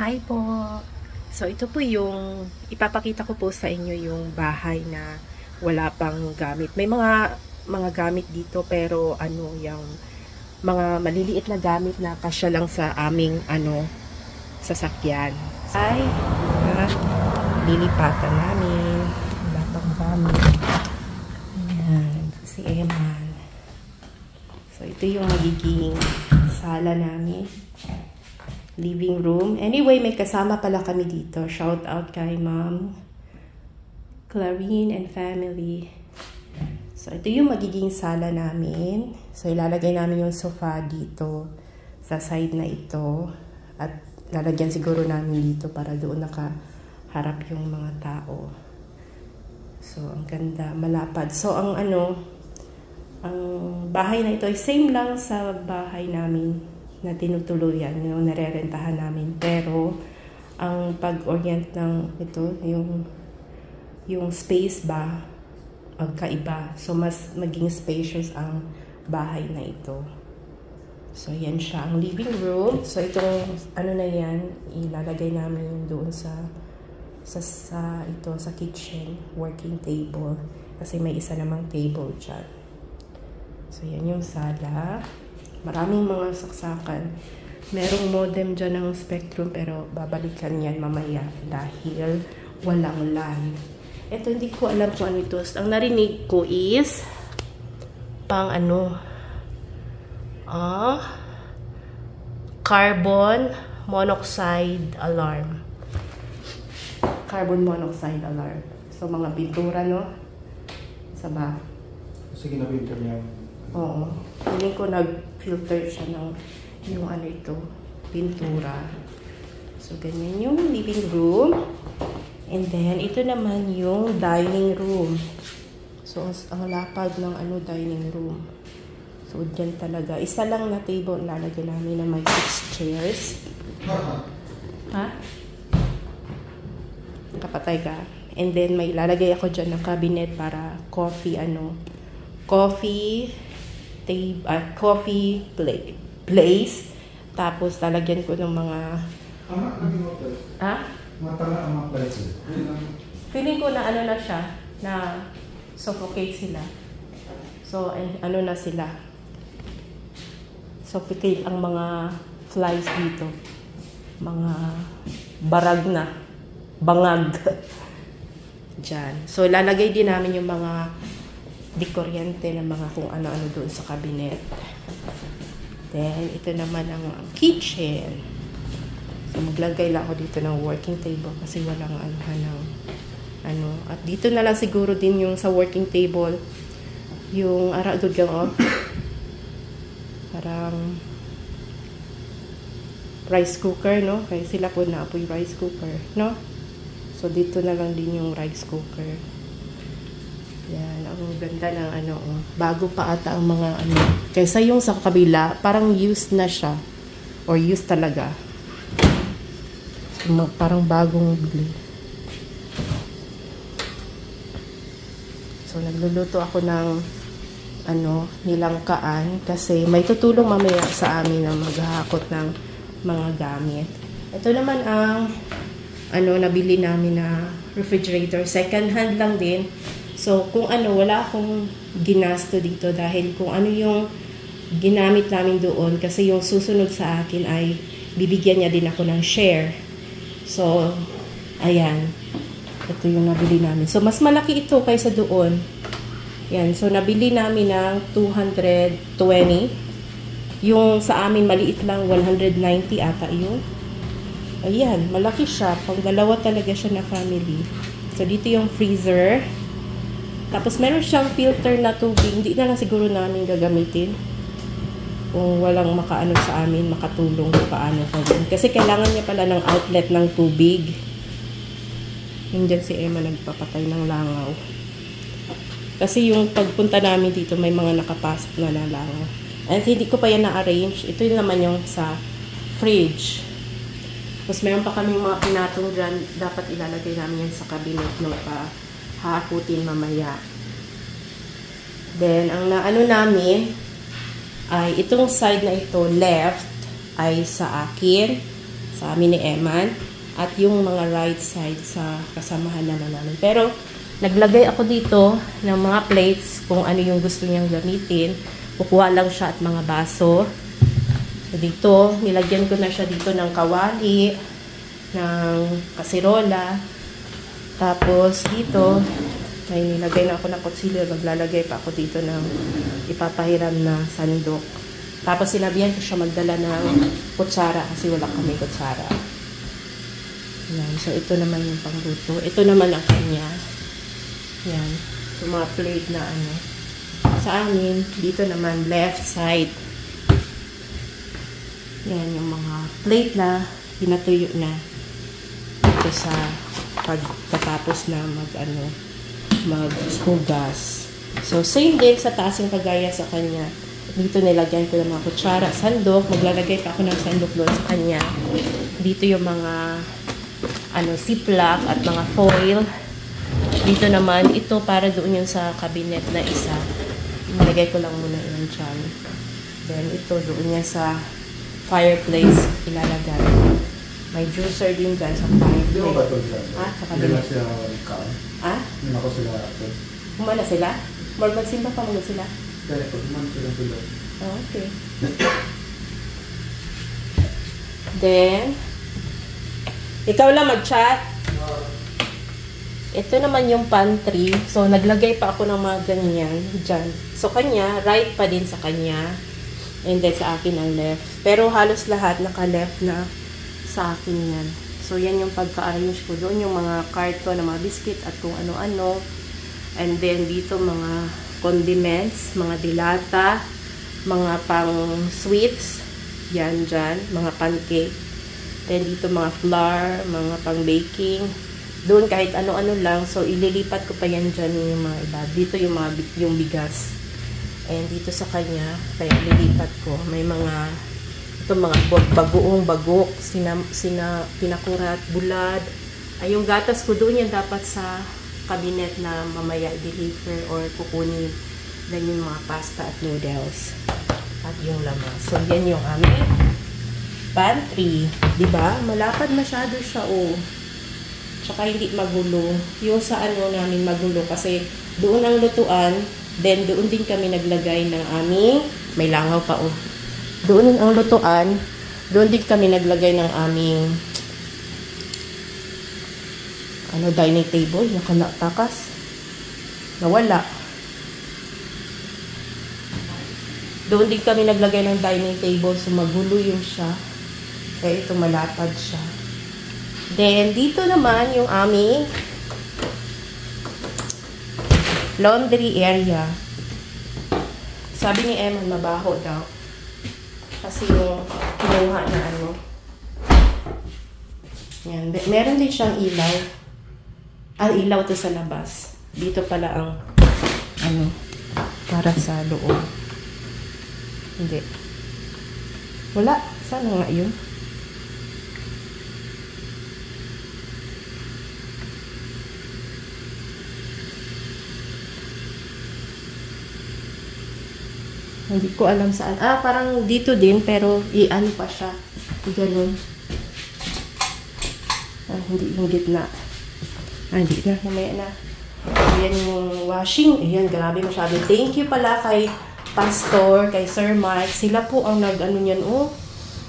Hi po! So, ito po yung ipapakita ko po sa inyo yung bahay na wala pang gamit. May mga gamit dito pero yung mga maliliit na gamit na kasya lang sa aming sasakyan. Ay, lilipatan namin. Wala pang gamit. Ayan, si Eman. So, ito yung magiging sala namin. Living room. Anyway, may kasama pala kami dito. Shout out kay Ma'am Clarine and family. So, ito yung magiging sala namin. So, ilalagay namin yung sofa dito sa side na ito. At lalagyan siguro namin dito para doon nakaharap yung mga tao. So, ang ganda. Malapad. So, ang bahay na ito ay same lang sa bahay namin na tinutuluyan, yung narerentahan namin. Pero, ang pag-orient ng ito, yung space ba, magkaiba. So, mas maging spacious ang bahay na ito. So, yan siya, ang living room. So, itong, na yan, ilalagay namin doon sa kitchen, working table. Kasi may isa namang table dyan. So, yan yung sala. Maraming mga saksakan. Merong modem dyan ng Spectrum pero babalikan yan mamaya dahil walang LAN. Ito hindi ko alam kung ano ito. Ang narinig ko is carbon monoxide alarm. Carbon monoxide alarm. So mga pintura, no? Sama. Sige na pinter niya. Oo. Feeling ko nag-filter siya ng yung ito, pintura. So, ganyan yung living room. And then, ito naman yung dining room. So, ang lapad ng dining room. So, dyan talaga. Isa lang na table lalagay namin na may 6 chairs. Ha? Nakapatay ka. And then, may lalagay ako dyan ng cabinet para coffee place. Tapos lalagyan ko ng mga feeling ko na na siya, na suffocate sila. So na sila, suffocate ang mga flies dito, mga bangag dyan. So lalagay din namin yung mga di kuryente ng mga kung ano-ano doon sa cabinet. Then, ito naman ang kitchen. So, maglagay lang ako dito ng working table kasi walang At dito na lang siguro din yung sa working table, yung aragod gang parang rice cooker, no? Kaya sila po naapoy rice cooker, no? So, dito na lang din yung rice cooker. Yan, ang ganda ng bago pa ata ang mga kaysa yung sa kabila, parang used na siya. Or used talaga. So, parang bagong bili. So, nagluluto ako ng nilangkaan kasi may tutulong mamaya sa amin na maghahakot ng mga gamit. Ito naman ang nabili namin na refrigerator. Second hand lang din. So, kung wala akong ginasto dito dahil kung ano yung ginamit namin doon kasi yung susunod sa akin ay bibigyan niya din ako ng share. So, ayan. Ito yung nabili namin. So, mas malaki ito kaysa doon. Yan. So, nabili namin ng 220. Yung sa amin maliit lang, 190 ata yun. Ayan. Malaki siya. Pang dalawa talaga siya na family. So, dito yung freezer. Tapos, meron siyang filter na tubig. Hindi na lang siguro namin gagamitin. Kung walang makaano sa amin, makatulong paano gawin. Kasi kailangan niya pala ng outlet ng tubig. Nandiyan si Emma nagpapatay ng langaw. Kasi yung pagpunta namin dito, may mga nakapasok na langaw. And hindi ko pa yan na-arrange. Ito yun naman yung sa fridge. Tapos, meron pa kaming mga pinatong dyan. Dapat ilalagay namin yan sa cabinet nung hahakutin mamaya. Then, ang namin ay itong side na ito, left, ay sa akin. sa amin ni Eman. At yung mga right side sa kasamahan naman namin. Pero, naglagay ako dito ng mga plates kung ano yung gusto niyang gamitin. Kukuha lang siya at mga baso. So, dito, nilagyan ko na siya dito ng kawali, ng kasirola. Tapos, dito, may nilagay na ako ng kutsilyo. Maglalagay pa ako dito ng ipapahiram na sandok. Tapos sinabihan ko siya magdala ng kutsara kasi wala kami kutsara. Yan. So ito naman yung pangluto. Ito naman ang kanya. Yan. So mga plate na ano. Sa amin, dito naman left side. Yan yung mga plate na pinatuyo na dito sa pagkatapos na maghugas. So same din sa taas yung kagaya sa kanya. Dito nilagyan ko ng mga kutsara, sandok. Maglalagay pa ako ng sandok doon sa kanya. Dito yung mga ziplock at mga foil. Dito naman, ito para doon yung sa cabinet na isa. Nilagay ko lang muna yun dyan. Then ito doon yan sa fireplace ilalagay. May juicer din dyan sa fireplace. Di ba ba ito dyan? Sa cabinet. Hindi na sila kaan? Hindi na ako sila ito. Kumana sila? Magsimba pa mga sila? Kaya pag man sila. Okay. Then, ikaw lang mag-chat. Ito naman yung pantry. So, naglagay pa ako ng mga ganyan dyan. So, kanya, right pa din sa kanya. And then, sa akin ang left. Pero, halos lahat naka-left na sa akin yan. So, yan yung pagka-arrange ko. Doon yung mga karton na mga biscuit at kung ano-ano. And then, dito mga condiments, mga dilata, mga pang sweets, yan dyan, mga pancake. Then dito mga flour, mga pang baking. Doon kahit ano-ano lang, so ililipat ko pa yan dyan yung mga iba. Dito yung bigas. And dito sa kanya, kaya ililipat ko. May mga, ito mga bagoong bagok, pinakurat, bulad. Ay, yung gatas ko doon yan dapat sa cabinet na mamaya deliver or kukunin. Then yung mga pasta at noodles at yung lamas. So yan yung aming pantry, 'di ba? Malapad masyado siya Tsaka hindi magulo. Yung sa namin magulo kasi doon ang lutuan, then doon din kami naglagay ng aming may langaw pa Doon ang lutuan, doon din kami naglagay ng aming dining table, takas. Nawala. Doon din kami naglagay ng dining table, so magulo yung siya. Kaya ito malapad siya. Then, dito naman yung aming laundry area. Sabi ni Emma, mabaho daw. Kasi yung kinuha na Yan. Meron din siyang ilaw. Ilaw to sa labas. Dito pala ang para sa loob. Hindi. Wala. Sana nga yun? Hindi ko alam saan. Parang dito din, pero i-ano pa siya. Ganun. Hindi yung gitna. Hindi na. Mamaya na. Ayan yung washing. Ayan, grabe masyado. Thank you pala kay Pastor, kay Sir Mike. Sila po ang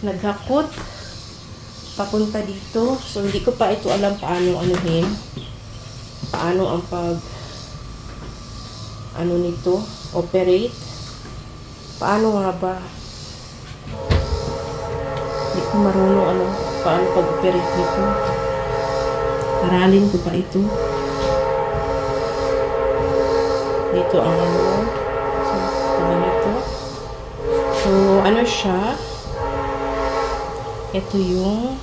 naghakot. Papunta dito. So, hindi ko pa ito alam paano anuhin. Paano ang nito? Operate. Paano nga ba? Hindi ko marunong paano pag-operate nito. Aralin ko pa ito. Dito ang So, ganito. So, siya? Ito yung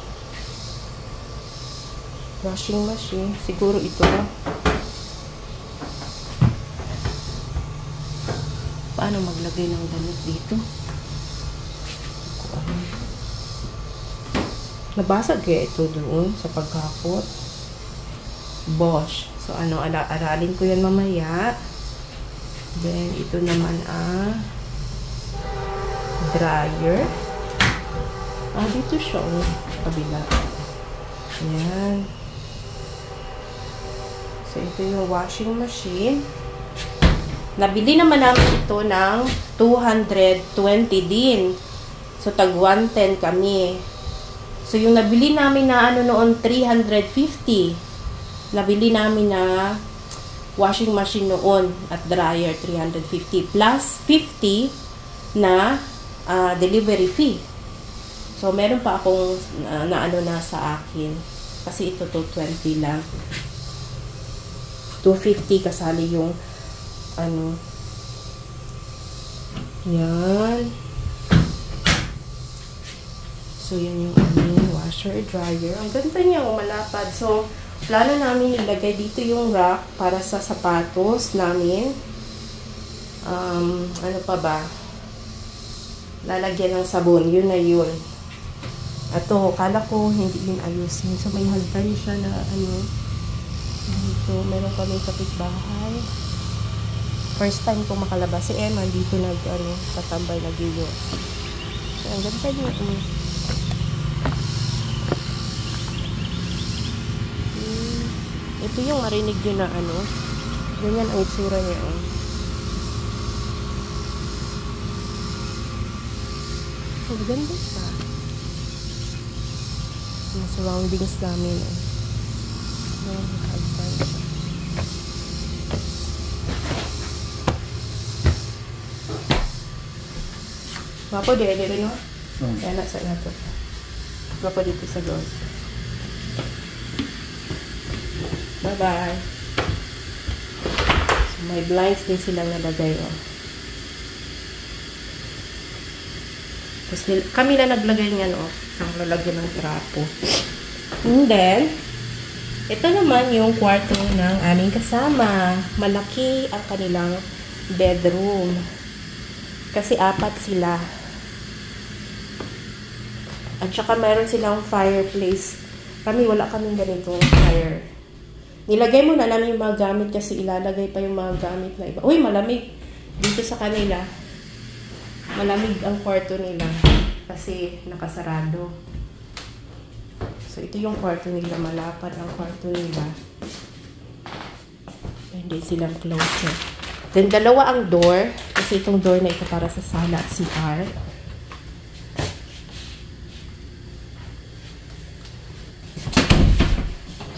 washing machine. Siguro ito. Paano maglagay ng damit dito? Nabasag kaya ito doon sa paghakot. Bosch. So, aralin ko yan mamaya. Then, ito naman dryer. Dito siya, oh. Kabila. Ayan. So, ito yung washing machine. Nabili naman namin ito ng 220 din. So, tag 110 kami. So, yung nabili namin na ano noon, 350. Nabili namin na washing machine noon at dryer, 350. Plus 50 na delivery fee. So, meron pa akong na ano na sa akin. Kasi ito 220 lang. 250 kasali yung ano. Yan. So, yan yung aming washer, dryer. Ang ganda niya, malapad. So, plano namin ilagay dito yung rack para sa sapatos namin. Ano pa ba? Lalagyan ng sabon. Yun na yun. Ato, kala ko hindi yun ayusin. So, may hagdan siya na ano. Dito, meron kami kapitbahay. First time ko makalabas. Si Emma, dito tatambay, nag-iyos. So, ang ganda niya. Ito yung marinig nyo na ano. Ganyan ang itsura niya. Oh, ganda siya. Yung surroundings namin. Yung hagdan siya. Wapo, dire no? Kaya nasa nato. Wapo dito sa doon. Bye-bye. So, may blinds din silang nalagay, oh. Tapos, kami na naglagay niyan, oh. Ang lalagyan ng trapo. And then, ito naman yung kwarto ng aming kasama. Malaki ang kanilang bedroom. Kasi 4 sila. At saka meron silang fireplace. Kami, wala kaming ganitong fire. Nilagay muna namin yung mga gamit kasi ilalagay pa yung mga gamit na iba. Uy, malamig. Dito sa kanila. Malamig ang kwarto nila. Kasi nakasarado. So, ito yung kwarto nila. Malapad ang kwarto nila. Hindi silang closet. Then, dalawa ang door. Kasi itong door na ito para sa sala at CR.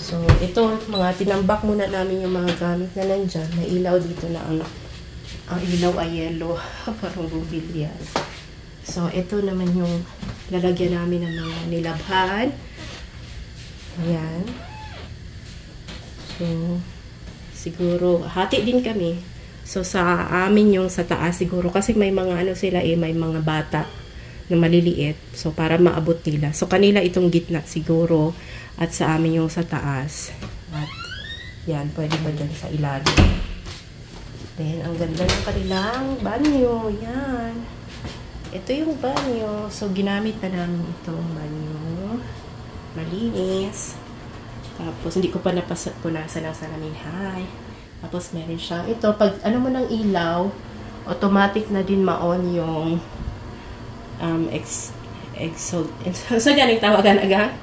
So, ito, mga tinambak muna namin yung mga gamit na nandyan. May ilaw dito na ang ilaw ay yellow. Parang bumbilyan. So, ito naman yung lalagyan namin ng mga nilabhan. Ayan. So, siguro, hati din kami. So, sa amin yung sa taas siguro. Kasi may mga sila may mga bata na maliliit. So, para maabot nila. So, kanila itong gitna siguro. At sa amin yung sa taas. At yan, pwede ba dyan sa ilalim. Then, ang ganda ng kanilang banyo. Yan. Ito yung banyo. So, ginamit na namin itong banyo. Malinis. Tapos, hindi ko pa napunasan ng salamin. Hi. Tapos, meron siyang ito. Pag ano mo ng ilaw, automatic na din ma-on yung exhaust. So, ganing tawagan aga?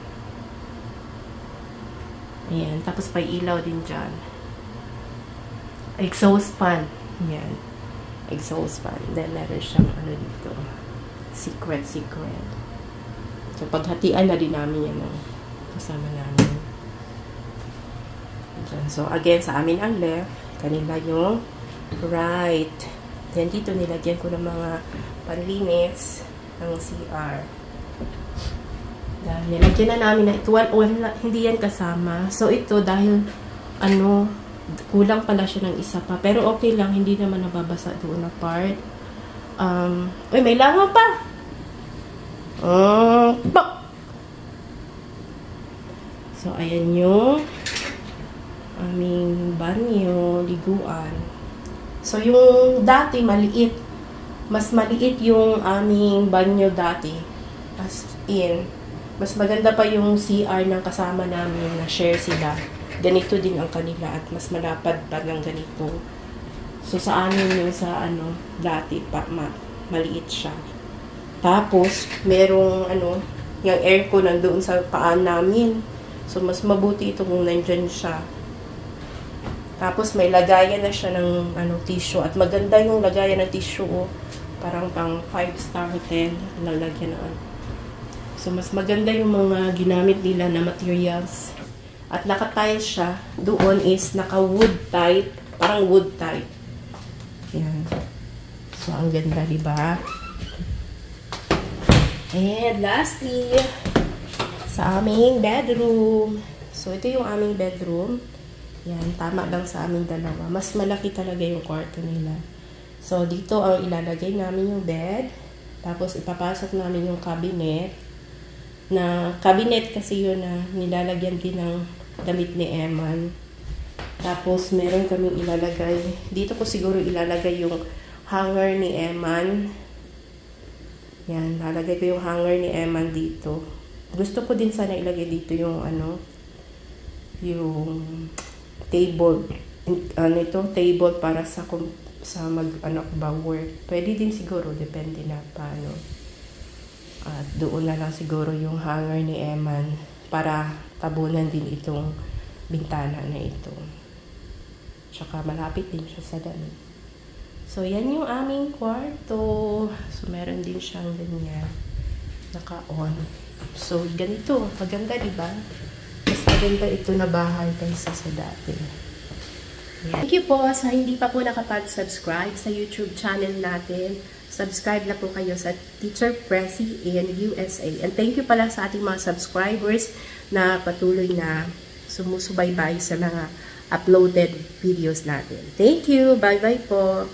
Ayan. Tapos, may ilaw din dyan. Exhaust fan. Ayan. Exhaust fan. Then, meron siyang dito. Secret. So, paghatian na din namin yan. Kasama namin. Ayan. So, again, sa amin ang left. Kanila yung right. Then, dito nilagyan ko ng mga panlinis ng CR. Dahil nilagyan na namin na ito. Hindi yan kasama. So, ito dahil kulang pala siya ng isa pa. Pero okay lang. Hindi naman nababasa doon na part. Uy, may langaw pa! So, ayan yung aming banyo, liguan. So, yung dati maliit. Mas maliit yung aming banyo dati. As in, mas maganda pa yung CR ng kasama namin na share sila. Ganito din ang kanila at mas malapad pa ng ganito. So, sa amin yung sa dati pa, maliit siya. Tapos, merong yung aircon nandoon sa paan namin. So, mas mabuti ito kung nandyan siya. Tapos, may lagayan na siya ng tissue. At maganda yung lagayan ng tissue. Oh. Parang pang 5-star hotel. Lalagyan na. So, mas maganda yung mga ginamit nila na materials. At naka-tiles siya. Doon is naka-wood type. Parang wood type. Yan. So, ang ganda, diba? And lastly, sa aming bedroom. So, ito yung aming bedroom. Yan, tama lang sa aming dalawa. Mas malaki talaga yung kwarto nila. So, dito ang ilalagay namin yung bed. Tapos, ipapasok namin yung cabinet. Na cabinet kasi yun na nilalagyan din ng damit ni Eman. Tapos, meron kaming ilalagay. Dito ko siguro ilalagay yung hanger ni Eman. Yan, lalagay ko yung hanger ni Eman dito. Gusto ko din sana ilagay dito yung yung table. Table para sa work. Pwede din siguro, depende na paano. At doon na lang siguro yung hanger ni Eman para tabunan din itong bintana na ito. Tsaka malapit din siya sa damit. So, yan yung aming kwarto. So, meron din siyang ganyan. Naka-on. So, ganito. Maganda, diba? Mas maganda ito na bahay kaysa sa dati. Yan. Thank you po sa hindi pa po nakapag-subscribe sa YouTube channel natin. Subscribe na po kayo sa Teacher Pressy in USA. And thank you pala sa ating mga subscribers na patuloy na sumusubaybay sa mga uploaded videos natin. Thank you! Bye-bye po!